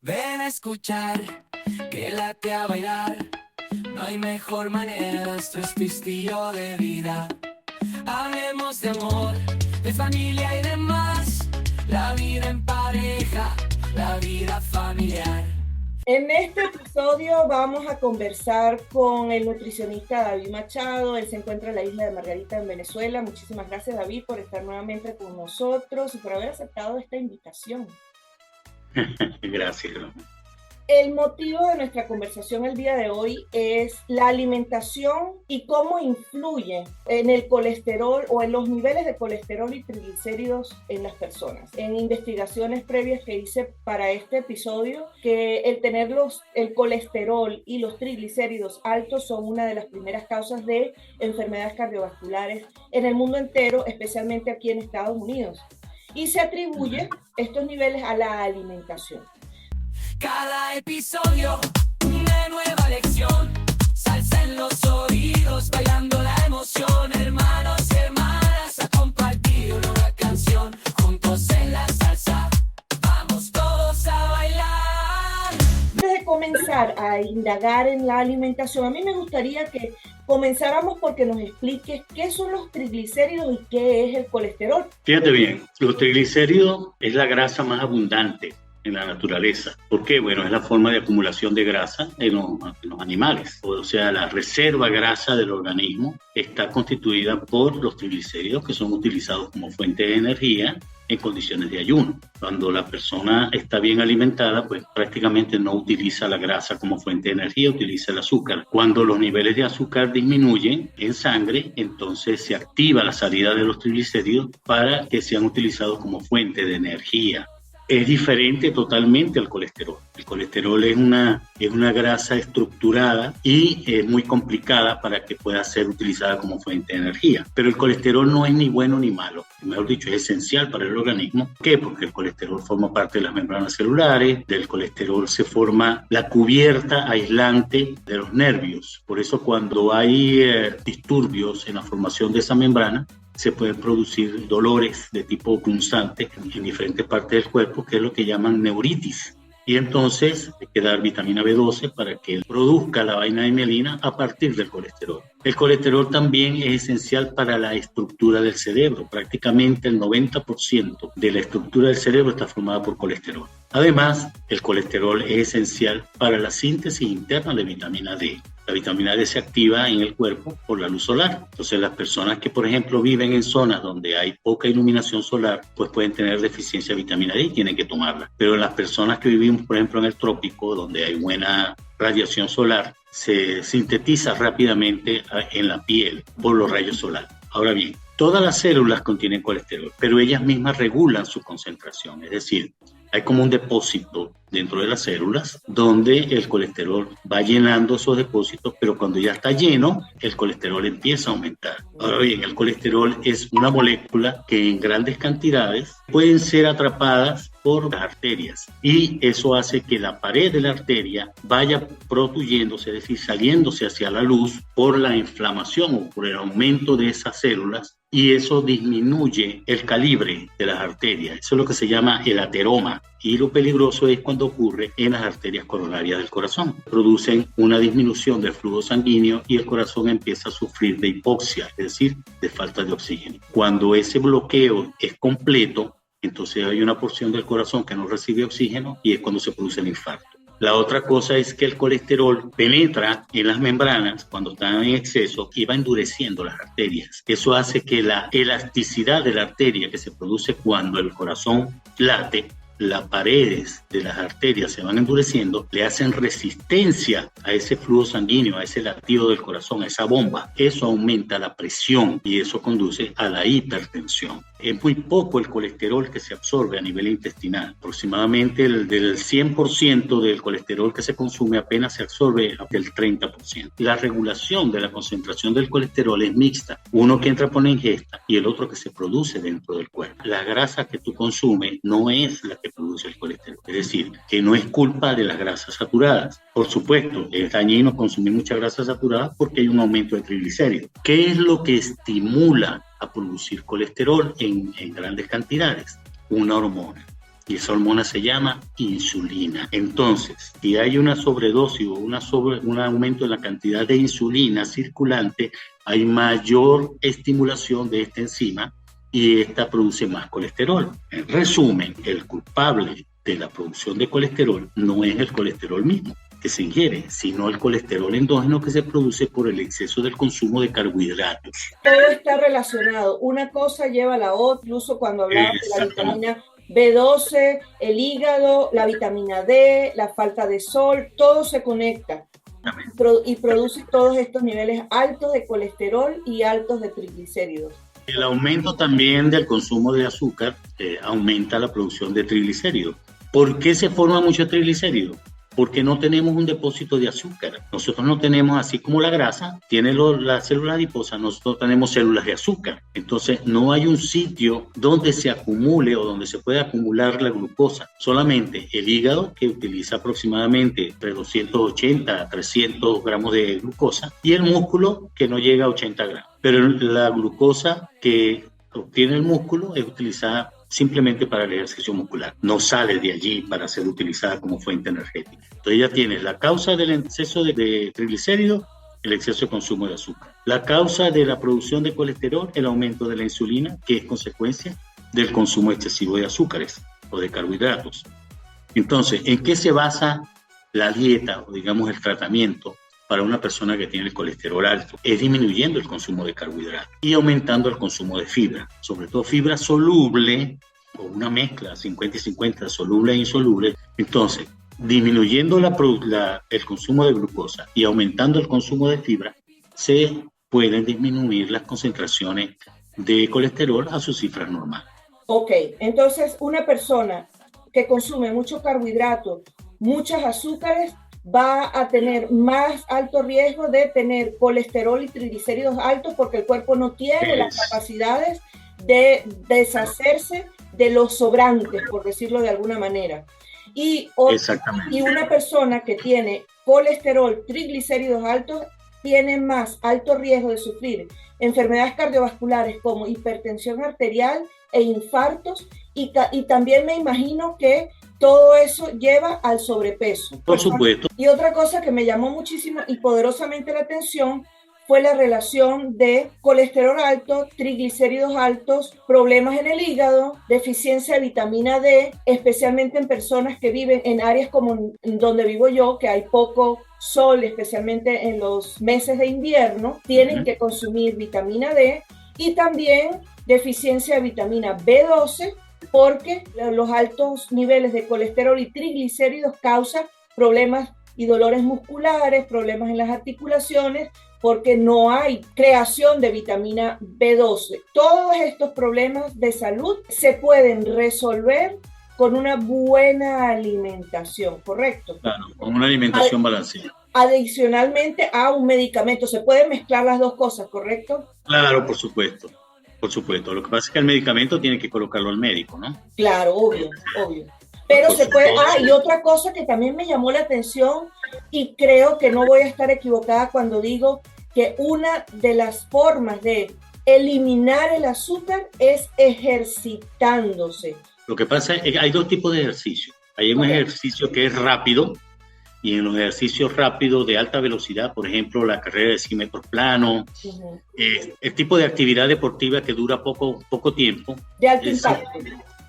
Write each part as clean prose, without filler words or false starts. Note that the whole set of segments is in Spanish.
Ven a escuchar, que late a bailar. No hay mejor manera, esto es tu estilo de vida. Hablemos de amor, de familia y demás. La vida en pareja, la vida familiar. En este episodio vamos a conversar con el nutricionista David Machado. Él se encuentra en la isla de Margarita, en Venezuela. Muchísimas gracias, David, por estar nuevamente con nosotros y por haber aceptado esta invitación. Gracias. El motivo de nuestra conversación el día de hoy es la alimentación y cómo influye en el colesterol o en los niveles de colesterol y triglicéridos en las personas. En investigaciones previas que hice para este episodio, que el tener el colesterol y los triglicéridos altos son una de las primeras causas de enfermedades cardiovasculares en el mundo entero, especialmente aquí en Estados Unidos. Y se atribuye estos niveles a la alimentación. Cada episodio, una nueva lección. Salsa en los oídos, bailando la emoción. Hermanos y hermanas, a compartir una canción. Juntos en la salsa, vamos todos a bailar. Antes de comenzar a indagar en la alimentación, a mí me gustaría que comenzáramos porque nos expliques qué son los triglicéridos y qué es el colesterol. Fíjate bien, los triglicéridos es la grasa más abundante en la naturaleza. ¿Por qué? Bueno, es la forma de acumulación de grasa en los animales. O sea, la reserva grasa del organismo está constituida por los triglicéridos que son utilizados como fuente de energía en condiciones de ayuno. Cuando la persona está bien alimentada, pues prácticamente no utiliza la grasa como fuente de energía, utiliza el azúcar. Cuando los niveles de azúcar disminuyen en sangre, entonces se activa la salida de los triglicéridos para que sean utilizados como fuente de energía. Es diferente totalmente al colesterol. El colesterol es una grasa estructurada y es muy complicada para que pueda ser utilizada como fuente de energía. Pero el colesterol no es ni bueno ni malo. Mejor dicho, es esencial para el organismo. ¿Por qué? Porque el colesterol forma parte de las membranas celulares. Del colesterol se forma la cubierta aislante de los nervios. Por eso cuando hay disturbios en la formación de esa membrana, se pueden producir dolores de tipo punzante en diferentes partes del cuerpo, que es lo que llaman neuritis. Y entonces hay que dar vitamina B12 para que produzca la vaina de mielina a partir del colesterol. El colesterol también es esencial para la estructura del cerebro. Prácticamente el 90% de la estructura del cerebro está formada por colesterol. Además, el colesterol es esencial para la síntesis interna de vitamina D. La vitamina D se activa en el cuerpo por la luz solar. Entonces, las personas que, por ejemplo, viven en zonas donde hay poca iluminación solar, pues pueden tener deficiencia de vitamina D y tienen que tomarla. Pero las personas que vivimos, por ejemplo, en el trópico, donde hay buena radiación solar, se sintetiza rápidamente en la piel por los rayos solares. Ahora bien, todas las células contienen colesterol, pero ellas mismas regulan su concentración. Es decir, hay como un depósito dentro de las células donde el colesterol va llenando esos depósitos, pero cuando ya está lleno, el colesterol empieza a aumentar. Ahora bien, el colesterol es una molécula que en grandes cantidades pueden ser atrapadas por las arterias y eso hace que la pared de la arteria vaya protuyéndose, es decir, saliéndose hacia la luz por la inflamación o por el aumento de esas células, y eso disminuye el calibre de las arterias. Eso es lo que se llama el ateroma. Y lo peligroso es cuando ocurre en las arterias coronarias del corazón. Producen una disminución del flujo sanguíneo y el corazón empieza a sufrir de hipoxia, es decir, de falta de oxígeno. Cuando ese bloqueo es completo, entonces hay una porción del corazón que no recibe oxígeno y es cuando se produce el infarto. La otra cosa es que el colesterol penetra en las membranas cuando están en exceso y va endureciendo las arterias. Eso hace que la elasticidad de la arteria que se produce cuando el corazón late, las paredes de las arterias se van endureciendo, le hacen resistencia a ese flujo sanguíneo, a ese latido del corazón, a esa bomba. Eso aumenta la presión y eso conduce a la hipertensión. Es muy poco el colesterol que se absorbe a nivel intestinal. Aproximadamente del 100% del colesterol que se consume apenas se absorbe hasta el 30%. La regulación de la concentración del colesterol es mixta. Uno que entra por la ingesta y el otro que se produce dentro del cuerpo. La grasa que tú consumes no es la que produce el colesterol. Es decir, que no es culpa de las grasas saturadas. Por supuesto, es dañino consumir mucha grasa saturada porque hay un aumento de triglicéridos. ¿Qué es lo que estimula a producir colesterol en grandes cantidades? Una hormona. y esa hormona se llama insulina. Entonces, si hay una sobredosis o un aumento en la cantidad de insulina circulante, hay mayor estimulación de esta enzima y esta produce más colesterol. En resumen, el culpable de la producción de colesterol no es el colesterol mismo que se ingiere, sino el colesterol endógeno que se produce por el exceso del consumo de carbohidratos. Todo está relacionado, una cosa lleva a la otra, incluso cuando hablamos de la vitamina B12, el hígado, la vitamina D, la falta de sol, todo se conecta y produce todos estos niveles altos de colesterol y altos de triglicéridos. El aumento también del consumo de azúcar aumenta la producción de triglicéridos. ¿Por qué se forma mucho triglicérido? Porque no tenemos un depósito de azúcar. Nosotros no tenemos, así como la grasa tiene la célula adiposa, nosotros tenemos células de azúcar. Entonces no hay un sitio donde se acumule o donde se pueda acumular la glucosa. Solamente el hígado, que utiliza aproximadamente entre 280 a 300 gramos de glucosa, y el músculo, que no llega a 80 gramos. Pero la glucosa que obtiene el músculo es utilizada simplemente para el ejercicio muscular, no sale de allí para ser utilizada como fuente energética. Entonces ya tienes la causa del exceso de triglicéridos, el exceso de consumo de azúcar. La causa de la producción de colesterol, el aumento de la insulina, que es consecuencia del consumo excesivo de azúcares o de carbohidratos. Entonces, ¿en qué se basa la dieta o digamos el tratamiento para una persona que tiene el colesterol alto? Es disminuyendo el consumo de carbohidratos y aumentando el consumo de fibra, sobre todo fibra soluble o una mezcla 50 y 50, soluble e insoluble. Entonces, disminuyendo el consumo de glucosa y aumentando el consumo de fibra, se pueden disminuir las concentraciones de colesterol a sus cifras normales. Ok, entonces una persona que consume mucho carbohidrato, muchos azúcares, va a tener más alto riesgo de tener colesterol y triglicéridos altos porque el cuerpo no tiene las capacidades de deshacerse de los sobrantes, por decirlo de alguna manera. Y una persona que tiene colesterol, triglicéridos altos, tiene más alto riesgo de sufrir enfermedades cardiovasculares como hipertensión arterial e infartos, y también me imagino que todo eso lleva al sobrepeso. Por supuesto. Y otra cosa que me llamó muchísimo y poderosamente la atención fue la relación de colesterol alto, triglicéridos altos, problemas en el hígado, deficiencia de vitamina D, especialmente en personas que viven en áreas como donde vivo yo, que hay poco sol, especialmente en los meses de invierno, tienen que consumir vitamina D, y también deficiencia de vitamina B12, porque los altos niveles de colesterol y triglicéridos causan problemas y dolores musculares, problemas en las articulaciones, porque no hay creación de vitamina B12. Todos estos problemas de salud se pueden resolver con una buena alimentación, ¿correcto? Claro, con una alimentación balanceada. Adicionalmente a un medicamento, se pueden mezclar las dos cosas, ¿correcto? Claro, por supuesto. Por supuesto, lo que pasa es que el medicamento tiene que colocarlo al médico, ¿no? Claro, obvio. Pero se puede, y otra cosa que también me llamó la atención, y creo que no voy a estar equivocada cuando digo que una de las formas de eliminar el azúcar es ejercitándose. Lo que pasa es que hay dos tipos de ejercicio. Hay un ejercicio que es rápido, y en los ejercicios rápidos de alta velocidad, por ejemplo, la carrera de 100 metros plano, el tipo de actividad deportiva que dura poco tiempo. De alto impacto.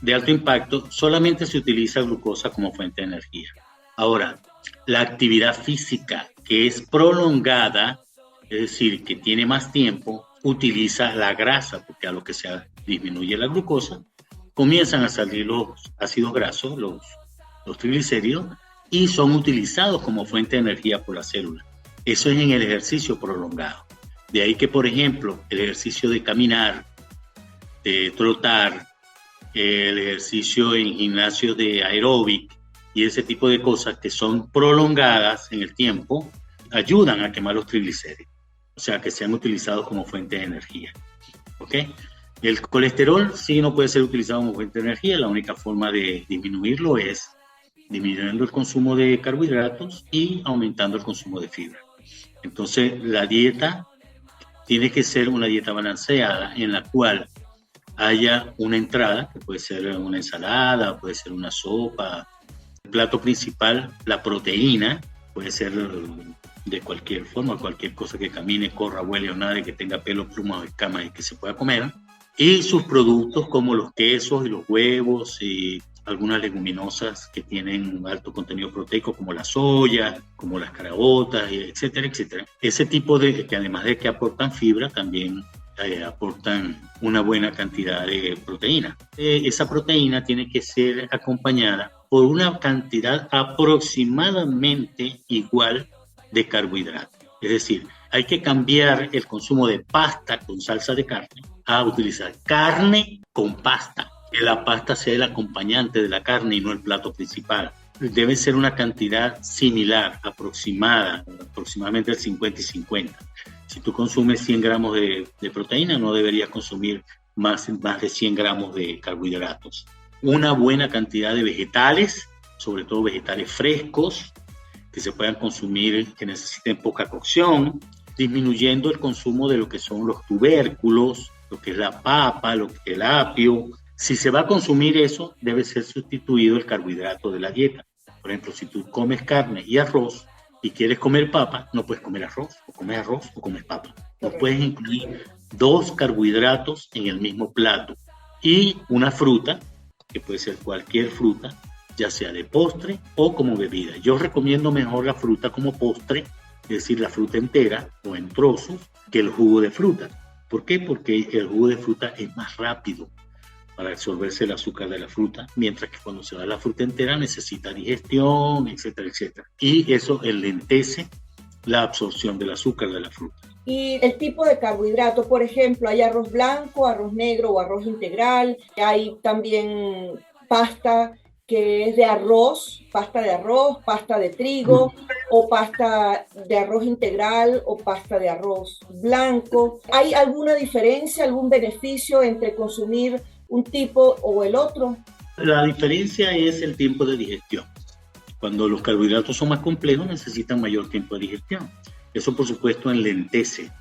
De alto impacto, solamente se utiliza glucosa como fuente de energía. Ahora, la actividad física que es prolongada, es decir, que tiene más tiempo, utiliza la grasa, porque a lo que se disminuye la glucosa, comienzan a salir los ácidos grasos, los triglicéridos, y son utilizados como fuente de energía por la célula. Eso es en el ejercicio prolongado. De ahí que, por ejemplo, el ejercicio de caminar, de trotar, el ejercicio en gimnasio de aeróbic y ese tipo de cosas que son prolongadas en el tiempo, ayudan a quemar los triglicéridos, o sea, que sean utilizados como fuente de energía. ¿Ok? El colesterol sí no puede ser utilizado como fuente de energía, la única forma de disminuirlo es disminuyendo el consumo de carbohidratos y aumentando el consumo de fibra. Entonces, la dieta tiene que ser una dieta balanceada en la cual haya una entrada, que puede ser una ensalada, puede ser una sopa. El plato principal, la proteína, puede ser de cualquier forma, cualquier cosa que camine, corra, vuele o nade, que tenga pelo, plumas o escamas y que se pueda comer. Y sus productos como los quesos y los huevos y algunas leguminosas que tienen alto contenido proteico como la soya, como las caraotas, etcétera, etcétera. Ese tipo de, que además de que aportan fibra, también aportan una buena cantidad de proteína. Esa proteína tiene que ser acompañada por una cantidad aproximadamente igual de carbohidratos. Es decir, hay que cambiar el consumo de pasta con salsa de carne a utilizar carne con pasta. Que la pasta sea el acompañante de la carne y no el plato principal. Debe ser una cantidad similar, aproximada, aproximadamente el 50 y 50. Si tú consumes 100 gramos de proteína, no deberías consumir más de 100 gramos de carbohidratos. Una buena cantidad de vegetales, sobre todo vegetales frescos, que se puedan consumir, que necesiten poca cocción, disminuyendo el consumo de lo que son los tubérculos, lo que es la papa, lo que es el apio. Si se va a consumir eso, debe ser sustituido el carbohidrato de la dieta. Por ejemplo, si tú comes carne y arroz y quieres comer papa, no puedes comer arroz o comes papa. No puedes incluir dos carbohidratos en el mismo plato. Y una fruta, que puede ser cualquier fruta, ya sea de postre o como bebida. Yo recomiendo mejor la fruta como postre, es decir, la fruta entera o en trozos, que el jugo de fruta. ¿Por qué? Porque el jugo de fruta es más rápido para absorberse el azúcar de la fruta, mientras que cuando se da la fruta entera necesita digestión, etcétera, etcétera. Y eso enlentece la absorción del azúcar de la fruta. Y el tipo de carbohidrato, por ejemplo, hay arroz blanco, arroz negro o arroz integral, hay también pasta que es de arroz, pasta de trigo, o pasta de arroz integral o pasta de arroz blanco. ¿Hay alguna diferencia, algún beneficio entre consumir un tipo o el otro? La diferencia es el tiempo de digestión. Cuando los carbohidratos son más complejos, necesitan mayor tiempo de digestión. Eso, por supuesto, enlentece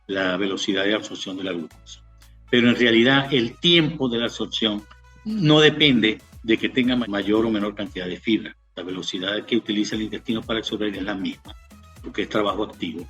la velocidad de absorción de la glucosa. Pero en realidad, el tiempo de la absorción no depende de que tenga mayor o menor cantidad de fibra. La velocidad que utiliza el intestino para absorber es la misma, porque es trabajo activo.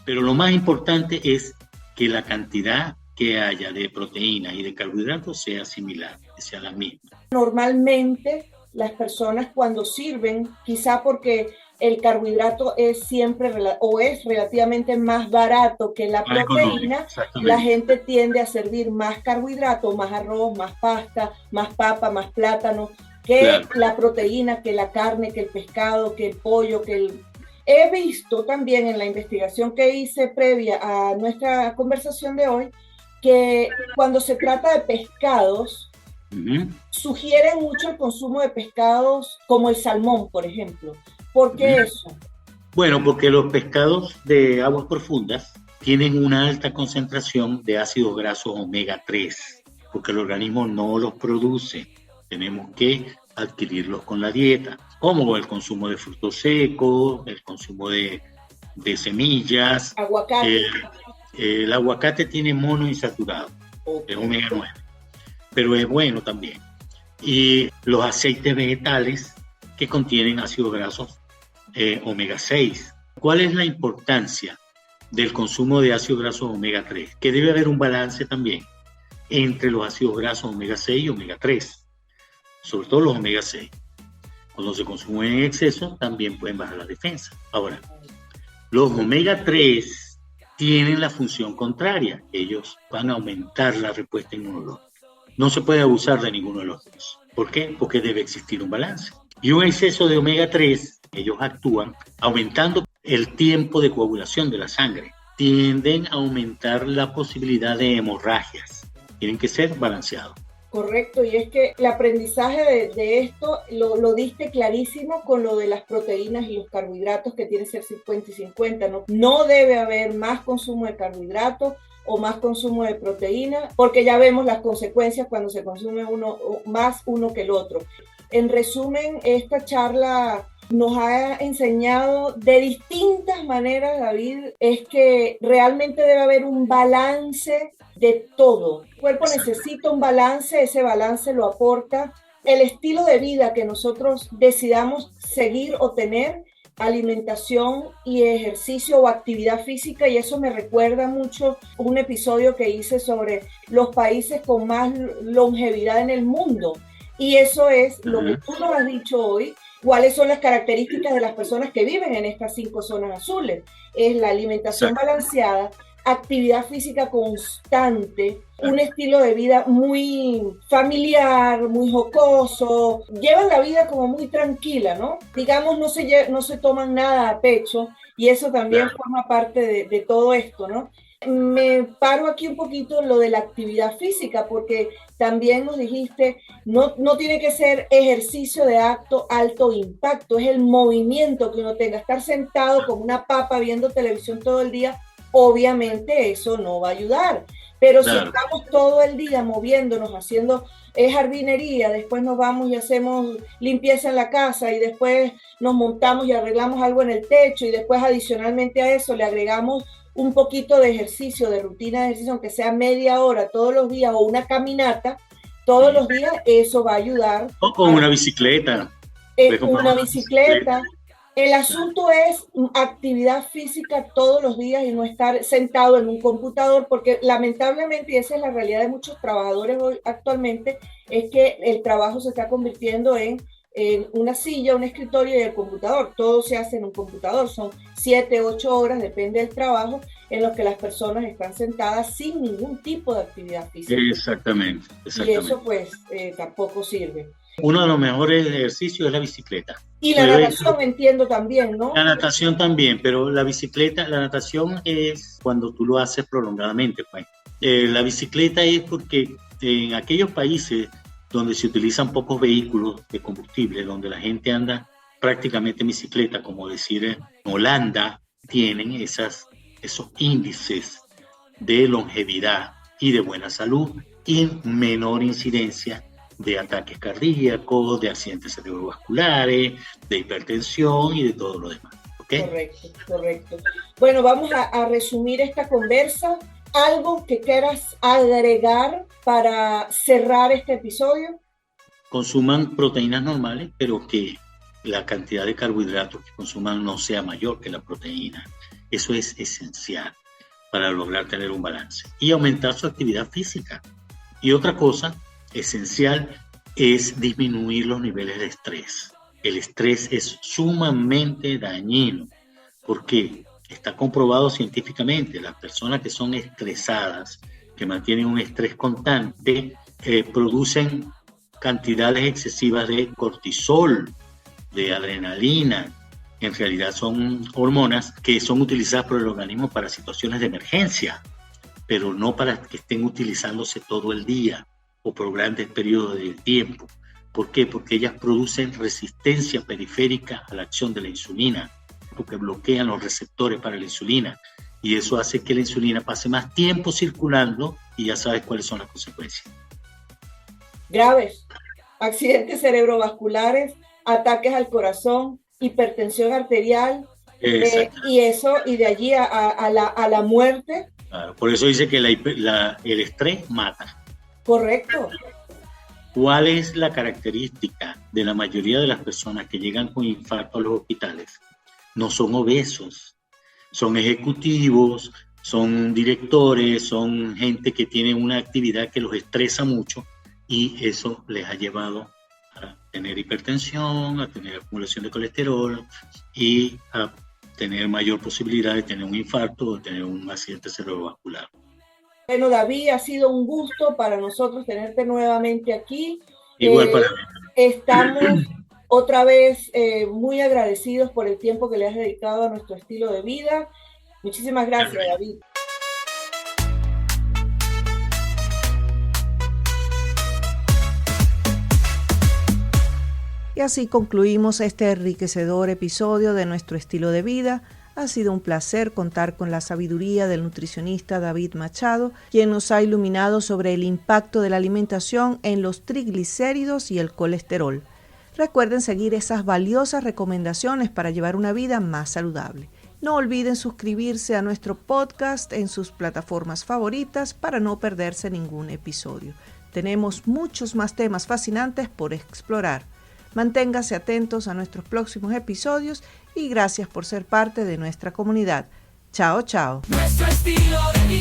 Pero lo más importante es que la cantidad que haya de proteína y de carbohidratos sea similar, que sea la misma. Normalmente las personas cuando sirven, quizá porque el carbohidrato es siempre o es relativamente más barato que la proteína, la gente tiende a servir más carbohidrato, más arroz, más pasta, más papa, más plátano, que la proteína, que la carne, que el pescado, que el pollo, que el... He visto también en la investigación que hice previa a nuestra conversación de hoy, que cuando se trata de pescados, sugieren mucho el consumo de pescados como el salmón, por ejemplo. ¿Por qué eso? Bueno, porque los pescados de aguas profundas tienen una alta concentración de ácidos grasos omega 3, porque el organismo no los produce. Tenemos que adquirirlos con la dieta, como el consumo de frutos secos, el consumo de semillas. Aguacate. El aguacate tiene monoinsaturado, es omega 9, pero es bueno también. Y los aceites vegetales que contienen ácidos grasos omega 6. ¿Cuál es la importancia del consumo de ácidos grasos omega 3? Que debe haber un balance también entre los ácidos grasos omega 6 y omega 3, sobre todo los omega 6. Cuando se consumen en exceso también pueden bajar la defensa. Ahora, los omega 3 tienen la función contraria. Ellos van a aumentar la respuesta inmunológica. No se puede abusar de ninguno de los dos. ¿Por qué? Porque debe existir un balance. Y un exceso de omega 3, ellos actúan aumentando el tiempo de coagulación de la sangre. Tienden a aumentar la posibilidad de hemorragias. Tienen que ser balanceados. Correcto, y es que el aprendizaje de esto lo diste clarísimo con lo de las proteínas y los carbohidratos, que tiene que ser 50 y 50, ¿no? No debe haber más consumo de carbohidratos o más consumo de proteína, porque ya vemos las consecuencias cuando se consume uno que el otro. En resumen, esta charla nos ha enseñado de distintas maneras, David, es que realmente debe haber un balance de todo. El cuerpo necesita un balance, ese balance lo aporta el estilo de vida que nosotros decidamos seguir o tener, alimentación y ejercicio o actividad física, y eso me recuerda mucho un episodio que hice sobre los países con más longevidad en el mundo, y eso es lo que tú nos has dicho hoy. ¿Cuáles son las características de las personas que viven en estas 5 zonas azules? Es la alimentación balanceada, actividad física constante, un estilo de vida muy familiar, muy jocoso, llevan la vida como muy tranquila, ¿no? Digamos, no se toman nada a pecho, y eso también forma parte de todo esto, ¿no? Me paro aquí un poquito en lo de la actividad física, porque también nos dijiste, no tiene que ser ejercicio de alto impacto, es el movimiento que uno tenga. Estar sentado como una papa viendo televisión todo el día, obviamente eso no va a ayudar. Pero si estamos todo el día moviéndonos, haciendo jardinería, después nos vamos y hacemos limpieza en la casa, y después nos montamos y arreglamos algo en el techo, y después adicionalmente a eso le agregamos un poquito de ejercicio, de rutina de ejercicio, aunque sea media hora todos los días, o una caminata todos los días, eso va a ayudar. O con una bicicleta. Una bicicleta. El asunto es actividad física todos los días y no estar sentado en un computador, porque lamentablemente, y esa es la realidad de muchos trabajadores hoy actualmente, es que el trabajo se está convirtiendo en una silla, un escritorio y el computador. Todo se hace en un computador. Son 7, 8 horas, depende del trabajo, en los que las personas están sentadas sin ningún tipo de actividad física. Exactamente. Y eso pues tampoco sirve. Uno de los mejores ejercicios es la bicicleta. Y la natación, entiendo también, ¿no? La natación también, pero la natación es cuando tú lo haces prolongadamente, pues. La bicicleta es porque en aquellos países donde se utilizan pocos vehículos de combustible, donde la gente anda prácticamente en bicicleta, como decir en Holanda, tienen esos índices de longevidad y de buena salud y menor incidencia de ataques cardíacos, de accidentes cerebrovasculares, de hipertensión y de todo lo demás. ¿Okay? Correcto. Bueno, vamos a resumir esta conversa. ¿Algo que quieras agregar para cerrar este episodio? Consuman proteínas normales, pero que la cantidad de carbohidratos que consuman no sea mayor que la proteína. Eso es esencial para lograr tener un balance. Y aumentar su actividad física. Y otra cosa esencial es disminuir los niveles de estrés. El estrés es sumamente dañino. ¿Por qué? Está comprobado científicamente. Las personas que son estresadas, que mantienen un estrés constante, producen cantidades excesivas de cortisol, de adrenalina. En realidad son hormonas que son utilizadas por el organismo para situaciones de emergencia, pero no para que estén utilizándose todo el día o por grandes periodos de tiempo. ¿Por qué? Porque ellas producen resistencia periférica a la acción de la insulina, porque bloquean los receptores para la insulina, y eso hace que la insulina pase más tiempo circulando, y ya sabes cuáles son las consecuencias. Graves: accidentes cerebrovasculares, ataques al corazón, hipertensión arterial, y de allí a la muerte. Claro, por eso dice que el estrés mata. Correcto. ¿Cuál es la característica de la mayoría de las personas que llegan con infarto a los hospitales? No son obesos, son ejecutivos, son directores, son gente que tiene una actividad que los estresa mucho, y eso les ha llevado a tener hipertensión, a tener acumulación de colesterol y a tener mayor posibilidad de tener un infarto o de tener un accidente cerebrovascular. Bueno, David, ha sido un gusto para nosotros tenerte nuevamente aquí. Igual para mí. Estamos otra vez muy agradecidos por el tiempo que le has dedicado a nuestro estilo de vida. Muchísimas gracias, David. Y así concluimos este enriquecedor episodio de nuestro estilo de vida. Ha sido un placer contar con la sabiduría del nutricionista David Machado, quien nos ha iluminado sobre el impacto de la alimentación en los triglicéridos y el colesterol. Recuerden seguir esas valiosas recomendaciones para llevar una vida más saludable. No olviden suscribirse a nuestro podcast en sus plataformas favoritas para no perderse ningún episodio. Tenemos muchos más temas fascinantes por explorar. Manténgase atentos a nuestros próximos episodios y gracias por ser parte de nuestra comunidad. Chao, chao. Nuestro estilo de